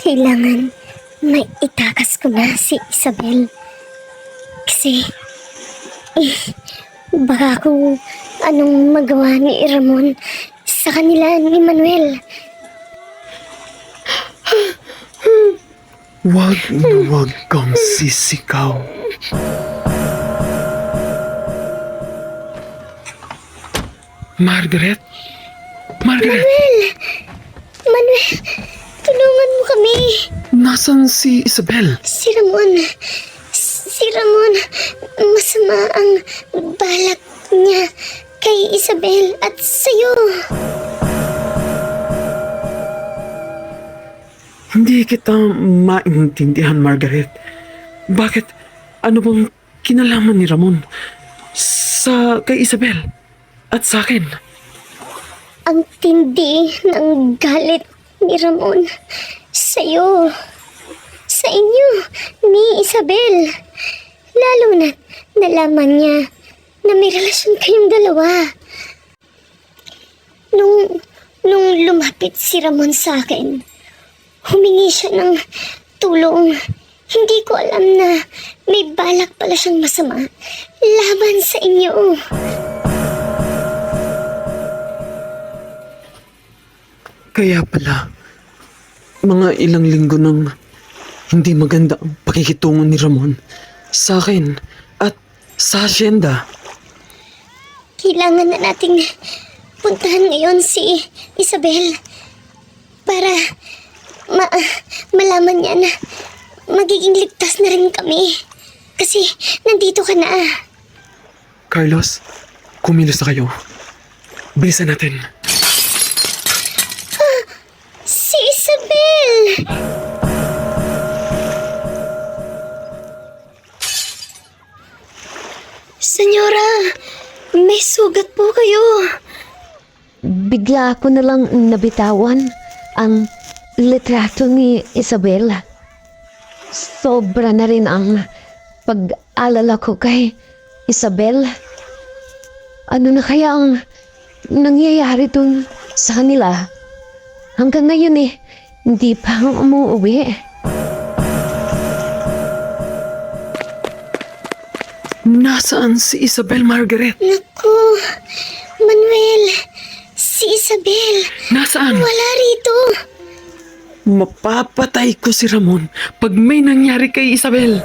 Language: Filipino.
Kailangan may itakas ko na si Isabel. Kasi, baka kung anong magawa ni Ramon sa kanila ni Manuel. Wag na wag kang sisigaw. Margaret? Margaret! Manuel, tulungan mo kami. Nasaan si Isabel? Si Ramon, masama ang balak niya kay Isabel at sa'yo. Hindi kita maintindihan, Margaret. Bakit? Ano bang kinalaman ni Ramon kay Isabel at sa akin? Ang tindi ng galit ni Ramon sa'yo, sa inyo ni Isabel. Lalo na't nalaman niya na may relasyon kayong dalawa. Nung lumapit si Ramon sa akin, humingi siya ng tulong. Hindi ko alam na may balak pala siyang masama laban sa inyo. Kaya pala, mga ilang linggo nang hindi maganda ang pakikitungo ni Ramon sa akin at sa asyenda. Kailangan na nating puntahan ngayon si Isabel para malaman niya na magiging ligtas na rin kami. Kasi nandito ka na. Carlos, kumilos na kayo. Bilisan natin. Si Isabel! Senyora, may sugat po kayo. Bigla ko na lang nabitawan ang litrato ni Isabel. Sobra na rin ang pag-alala ko kay Isabel. Ano na kaya ang nangyayari dun sa kanila? Hanggang ngayon hindi pa umuwi. Nasaan si Isabel, Margaret? Naku, Manuel, si Isabel. Nasaan? Wala rito. Mapapatay ko si Ramon pag may nangyari kay Isabel.